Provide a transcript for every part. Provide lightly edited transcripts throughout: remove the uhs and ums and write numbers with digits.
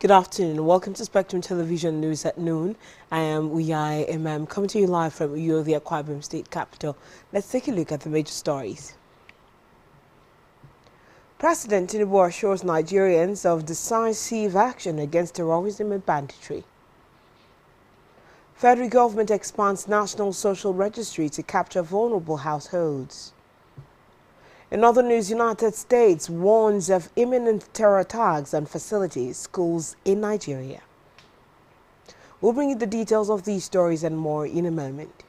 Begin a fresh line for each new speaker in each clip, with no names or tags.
Good afternoon. Welcome to Spectrum Television News at noon. I am Uyai Imam, coming to you live from Uyo, the Akwa Ibom State Capital. Let's take a look at the major stories. President Tinubu assures Nigerians of decisive action against terrorism and banditry. Federal government expands national social registry to capture vulnerable households. In other news, United States warns of imminent terror attacks on facilities, schools in Nigeria. We'll bring you the details of these stories and more in a moment.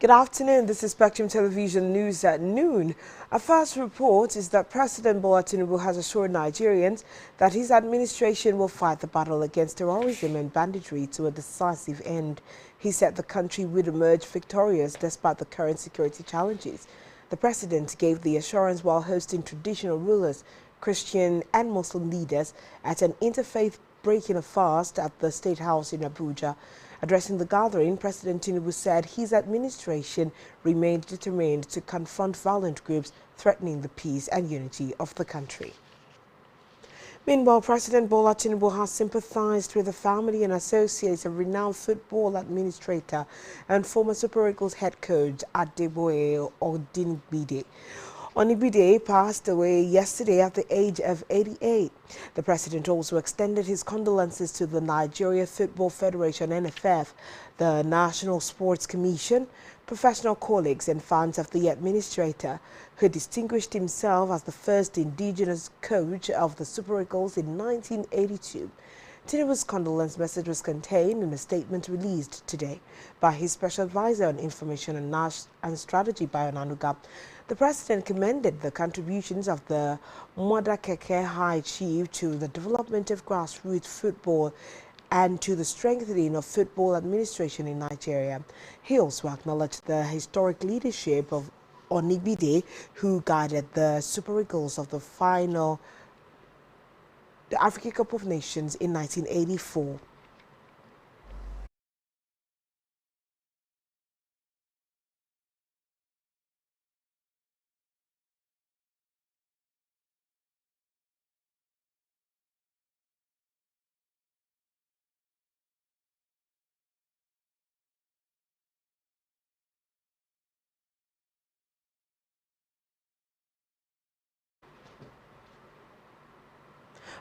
Good afternoon. This is Spectrum Television News at noon. Our first report is that President Bola Tinubu has assured Nigerians that his administration will fight the battle against terrorism and banditry to a decisive end. He said the country would emerge victorious despite the current security challenges. The president gave the assurance while hosting traditional rulers, Christian and Muslim leaders at an interfaith breaking a fast at the State House in Abuja. Addressing the gathering, President Tinubu said his administration remained determined to confront violent groups threatening the peace and unity of the country. Meanwhile, President Bola Tinubu has sympathized with the family and associates of renowned football administrator and former Super Eagles head coach Adeboye Odingbide. Onibide passed away yesterday at the age of 88. The president also extended his condolences to the Nigeria Football Federation (NFF), the National Sports Commission, professional colleagues and fans of the administrator, who distinguished himself as the first indigenous coach of the Super Eagles in 1982. Tinubu's condolence message was contained in a statement released today by his special advisor on information and strategy, Bayo Nanuga. The president commended the contributions of the Modakeke High Chief to the development of grassroots football and to the strengthening of football administration in Nigeria. He also acknowledged the historic leadership of Onibide, who guided the Super Eagles of the African Cup of Nations in 1984.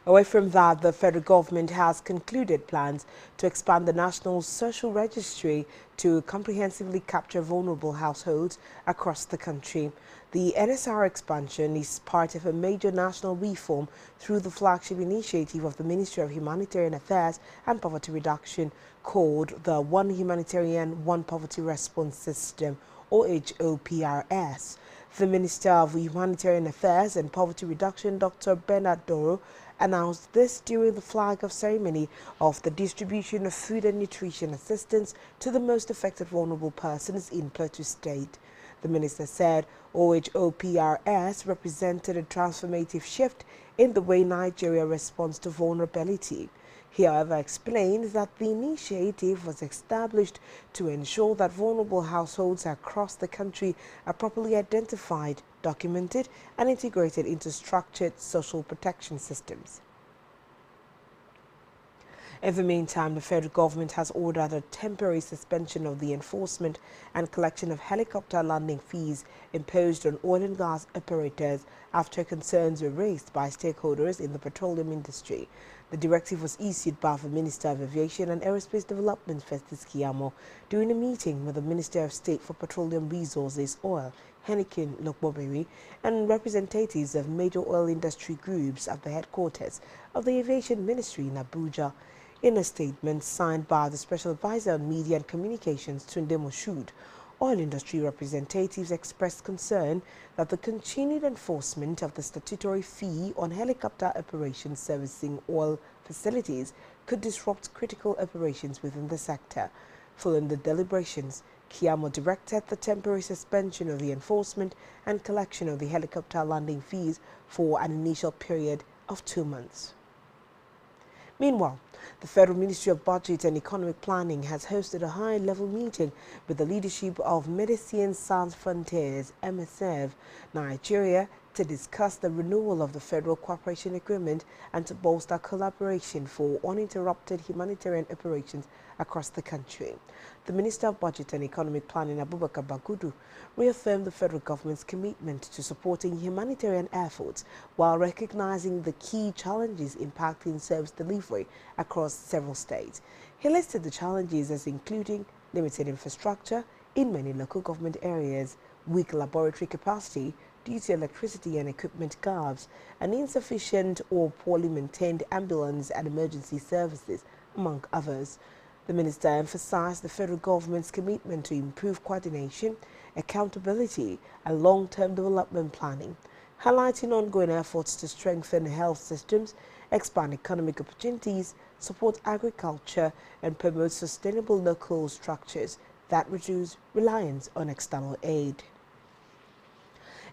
Away from that, the federal government has concluded plans to expand the National Social Registry to comprehensively capture vulnerable households across the country. The NSR expansion is part of a major national reform through the flagship initiative of the Ministry of Humanitarian Affairs and Poverty Reduction called the One Humanitarian, One Poverty Response System, OHOPRS. The Minister of Humanitarian Affairs and Poverty Reduction, Dr. Bernard Doro, announced this during the flag-off ceremony of the distribution of food and nutrition assistance to the most affected vulnerable persons in Plateau State. The minister said OHOPRS represented a transformative shift in the way Nigeria responds to vulnerability. He, however, explained that the initiative was established to ensure that vulnerable households across the country are properly identified, documented, and integrated into structured social protection systems. In the meantime, the federal government has ordered a temporary suspension of the enforcement and collection of helicopter landing fees imposed on oil and gas operators after concerns were raised by stakeholders in the petroleum industry. The directive was issued by the Minister of Aviation and Aerospace Development, Festus Keyamo, during a meeting with the Minister of State for Petroleum Resources, Oil, Henikin Lokboberi, and representatives of major oil industry groups at the headquarters of the Aviation Ministry in Abuja. In a statement signed by the Special Advisor on Media and Communications, Tunde Moshood, oil industry representatives expressed concern that the continued enforcement of the statutory fee on helicopter operations servicing oil facilities could disrupt critical operations within the sector. Following the deliberations, Kiamo directed the temporary suspension of the enforcement and collection of the helicopter landing fees for an initial period of 2 months. Meanwhile, the Federal Ministry of Budget and Economic Planning has hosted a high-level meeting with the leadership of Médecins Sans Frontières (MSF) Nigeria to discuss the renewal of the Federal Cooperation Agreement and to bolster collaboration for uninterrupted humanitarian operations across the country. The Minister of Budget and Economic Planning, Abubakar Bagudu, reaffirmed the federal government's commitment to supporting humanitarian efforts while recognizing the key challenges impacting service delivery across several states. He listed the challenges as including limited infrastructure in many local government areas, weak laboratory capacity due to electricity and equipment gaps, and insufficient or poorly maintained ambulance and emergency services, among others. The minister emphasized the federal government's commitment to improve coordination, accountability, and long-term development planning, highlighting ongoing efforts to strengthen health systems, expand economic opportunities, support agriculture, and promote sustainable local structures that reduce reliance on external aid.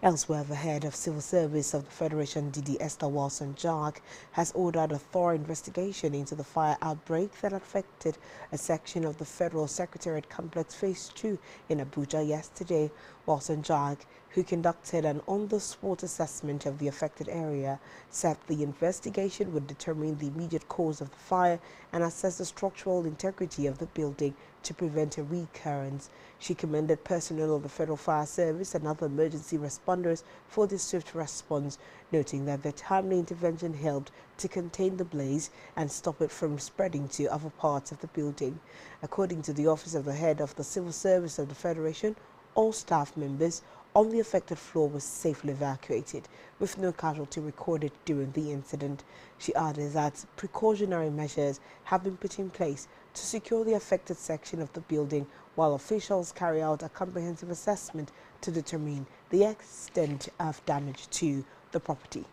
Elsewhere, the head of Civil Service of the Federation, DD Esther Wilson-Jack, has ordered a thorough investigation into the fire outbreak that affected a section of the Federal Secretariat Complex Phase 2 in Abuja yesterday. Wilson-Jack, who conducted an on-the-spot assessment of the affected area, said the investigation would determine the immediate cause of the fire and assess the structural integrity of the building to prevent a recurrence. She commended personnel of the Federal Fire Service and other emergency responders for the swift response, noting that their timely intervention helped to contain the blaze and stop it from spreading to other parts of the building. According to the Office of the Head of the Civil Service of the Federation, all staff members on the affected floor was safely evacuated, with no casualty recorded during the incident. She added that precautionary measures have been put in place to secure the affected section of the building, while officials carry out a comprehensive assessment to determine the extent of damage to the property.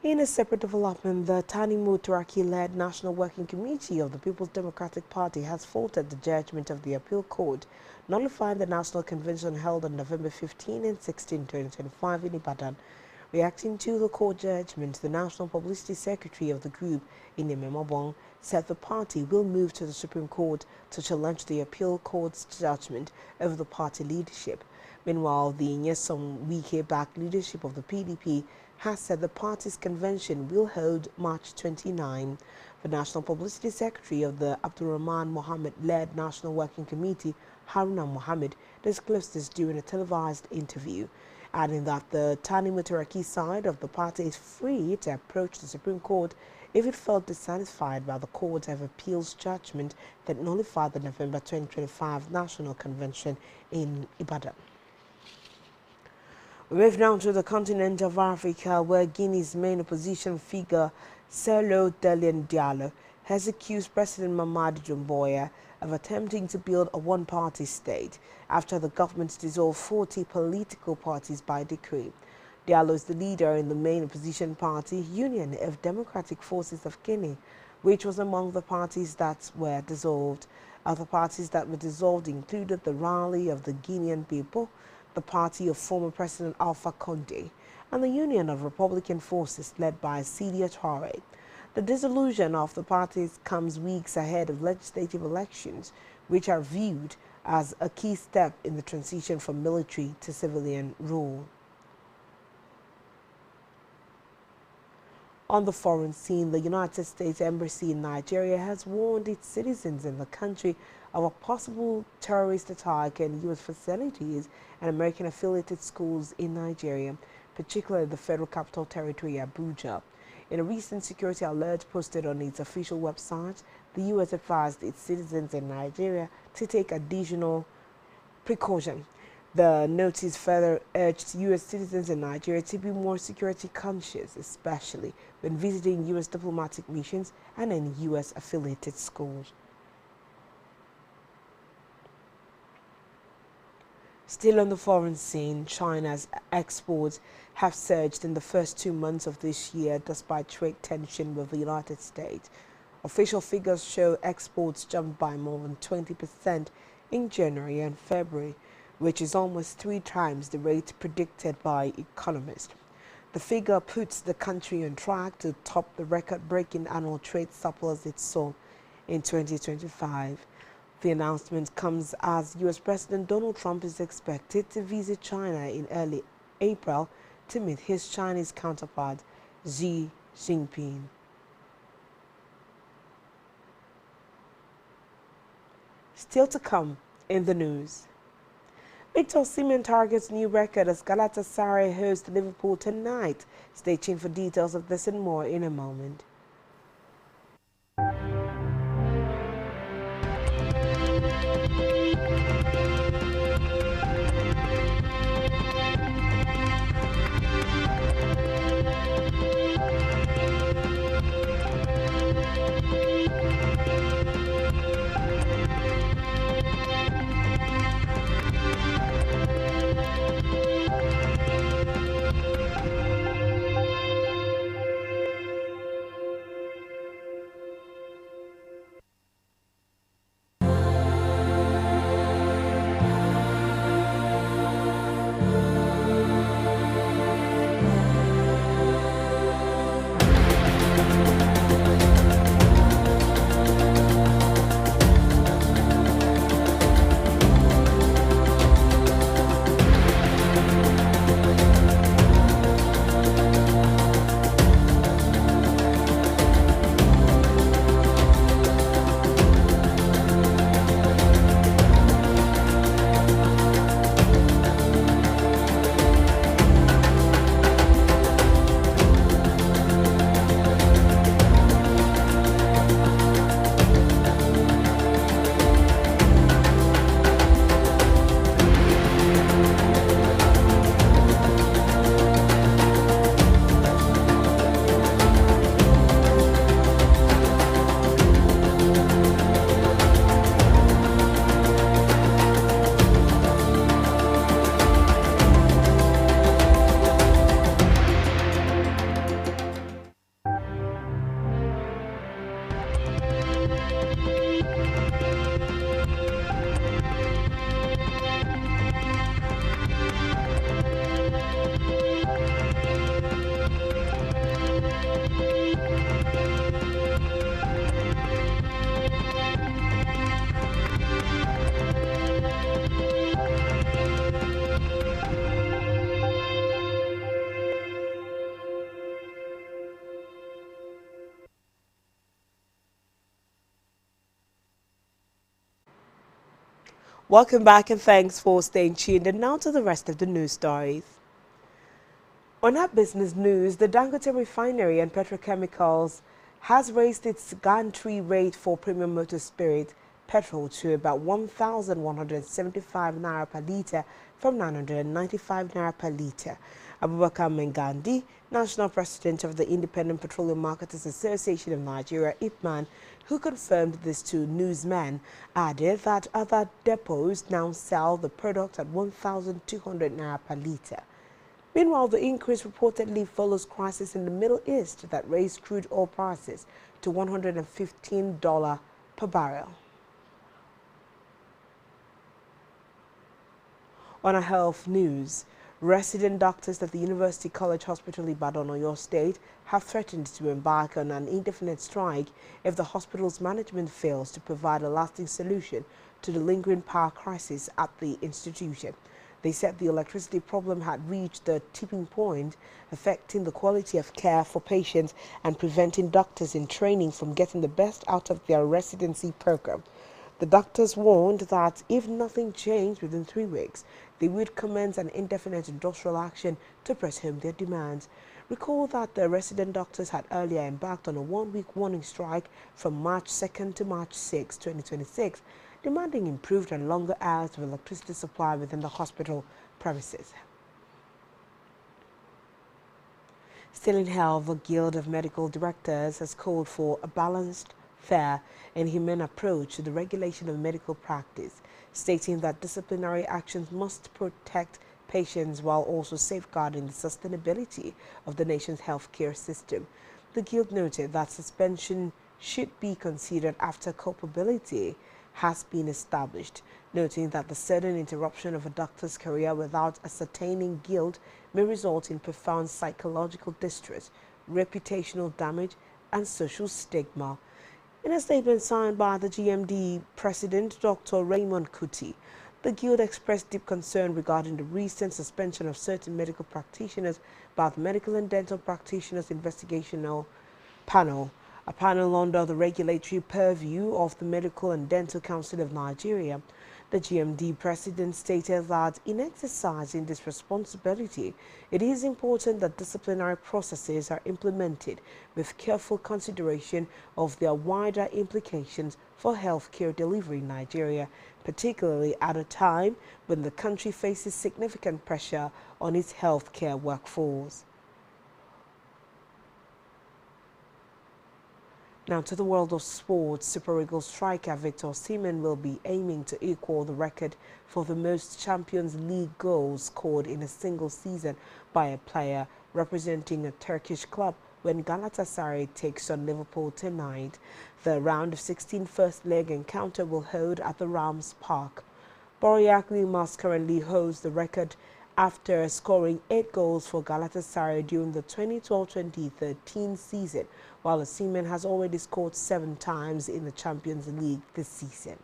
In a separate development, the Tinubu-led National Working Committee of the People's Democratic Party has faulted the judgment of the Appeal Court, nullifying the National Convention held on November 15 and 16, 2025 in Ibadan. Reacting to the court judgment, the National Publicity Secretary of the group, Inememobong, said the party will move to the Supreme Court to challenge the Appeal Court's judgment over the party leadership. Meanwhile, the Nyesom Wike-backed leadership of the PDP has said the party's convention will hold March 29. The National Publicity Secretary of the Abdurrahman Mohammed-led National Working Committee, Haruna Mohammed, disclosed this during a televised interview, adding that the Tani-Mutaraki side of the party is free to approach the Supreme Court if it felt dissatisfied by the Court of Appeal's judgment that nullified the November 2025 National Convention in Ibadan. We move now to the continent of Africa, where Guinea's main opposition figure, Celo Delein Diallo, has accused President Mamadi Doumbouya of attempting to build a one-party state after the government dissolved 40 political parties by decree. Diallo is the leader in the main opposition party, Union of Democratic Forces of Guinea, which was among the parties that were dissolved. Other parties that were dissolved included the Rally of the Guinean People, the party of former President Alpha Condé, and the Union of Republican Forces led by Sidia Touré. The dissolution of the parties comes weeks ahead of legislative elections, which are viewed as a key step in the transition from military to civilian rule. On the foreign scene, the United States Embassy in Nigeria has warned its citizens in the country of a possible terrorist attack on U.S. facilities and American-affiliated schools in Nigeria, particularly the Federal Capital Territory, Abuja. In a recent security alert posted on its official website, the U.S. advised its citizens in Nigeria to take additional precaution. The notice further urged U.S. citizens in Nigeria to be more security conscious, especially when visiting U.S. diplomatic missions and in U.S. affiliated schools. Still on the foreign scene, China's exports have surged in the first 2 months of this year despite trade tension with the United States. Official figures show exports jumped by more than 20% in January and February, which is almost 3 times the rate predicted by economists. The figure puts the country on track to top the record-breaking annual trade surplus it saw in 2025. The announcement comes as U.S. President Donald Trump is expected to visit China in early April to meet his Chinese counterpart, Xi Jinping. Still to come in the news. Victor Osimhen targets new record as Galatasaray hosts Liverpool tonight. Stay tuned for details of this and more in a moment. Welcome back and thanks for staying tuned. And now to the rest of the news stories. On our business news, the Dangote Refinery and Petrochemicals has raised its gantry rate for premium motor spirit petrol to about 1,175 naira per litre from 995 naira per litre. Abubakar Mengandi, National President of the Independent Petroleum Marketers Association of Nigeria, IPMAN, who confirmed this to newsmen, added that other depots now sell the product at 1,200 naira per litre. Meanwhile, the increase reportedly follows crisis in the Middle East that raised crude oil prices to $115 per barrel. On our health news, resident doctors at the University College Hospital Ibadan, Oyo State, have threatened to embark on an indefinite strike if the hospital's management fails to provide a lasting solution to the lingering power crisis at the institution. They said the electricity problem had reached a tipping point, affecting the quality of care for patients and preventing doctors in training from getting the best out of their residency program. The doctors warned that if nothing changed within 3 weeks, they would commence an indefinite industrial action to press home their demands. Recall that the resident doctors had earlier embarked on a 1-week warning strike from March 2nd to March 6, 2026, demanding improved and longer hours of electricity supply within the hospital premises. Still in health, the Guild of Medical Directors has called for a balanced fair, and humane approach to the regulation of medical practice, stating that disciplinary actions must protect patients while also safeguarding the sustainability of the nation's healthcare system. The Guild noted that suspension should be considered after culpability has been established, noting that the sudden interruption of a doctor's career without ascertaining guilt may result in profound psychological distress, reputational damage, and social stigma. In a statement signed by the GMD President, Dr. Raymond Kuti, the Guild expressed deep concern regarding the recent suspension of certain medical practitioners by the Medical and Dental Practitioners Investigational Panel, a panel under the regulatory purview of the Medical and Dental Council of Nigeria. The GMD president stated that in exercising this responsibility, it is important that disciplinary processes are implemented with careful consideration of their wider implications for healthcare delivery in Nigeria, particularly at a time when the country faces significant pressure on its healthcare workforce. Now to the world of sports. Super Eagles striker Victor Osimhen will be aiming to equal the record for the most Champions League goals scored in a single season by a player representing a Turkish club when Galatasaray takes on Liverpool tonight. The round of 16 first leg encounter will hold at the Rams Park. Borja Glimas currently holds the record after scoring 8 goals for Galatasaray during the 2012-2013 season, while Osimhen has already scored 7 times in the Champions League this season.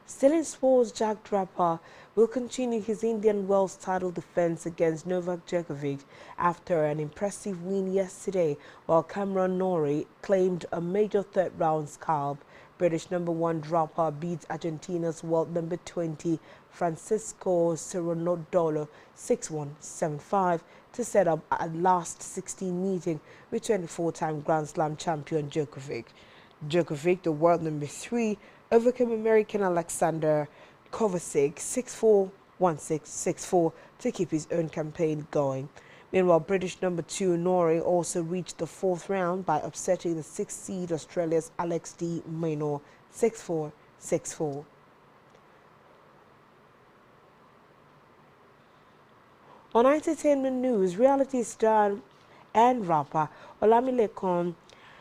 Still in sports, Jack Draper will continue his Indian Wells title defense against Novak Djokovic after an impressive win yesterday, while Cameron Norrie claimed a major third-round scalp. British number 1 Draper beat Argentina's world number 20 Francisco Cerundolo 6-1, 7-5 to set up a last 16 meeting with 24-time Grand Slam champion Djokovic. Djokovic, the world number 3, overcame American Alexander Kovacic 6-4, 1-6, 6-4 to keep his own campaign going. Meanwhile, British number 2 Norrie also reached the 4th round by upsetting the 6th seed Australia's Alex de Minaur 6-4, 6-4. On entertainment news, reality star and rapper Olamilekan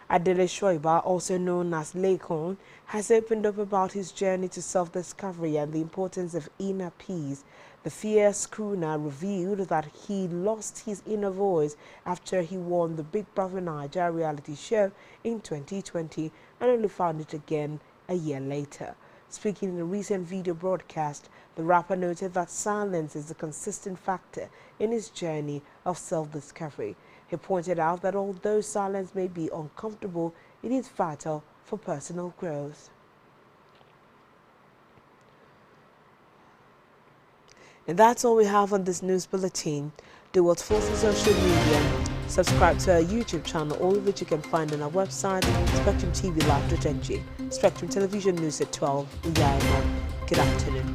Adeleshoiba, also known as Lekon, has opened up about his journey to self-discovery and the importance of inner peace. The fierce crooner revealed that he lost his inner voice after he won the Big Brother Nigeria reality show in 2020 and only found it again a year later. Speaking in a recent video broadcast, the rapper noted that silence is a consistent factor in his journey of self-discovery. He pointed out that although silence may be uncomfortable, it is vital for personal growth. And that's all we have on this news bulletin. Do what's for social media. Subscribe to our YouTube channel, all of which you can find on our website, spectrumtvlive.ng. Spectrum Television News at 12. Good afternoon.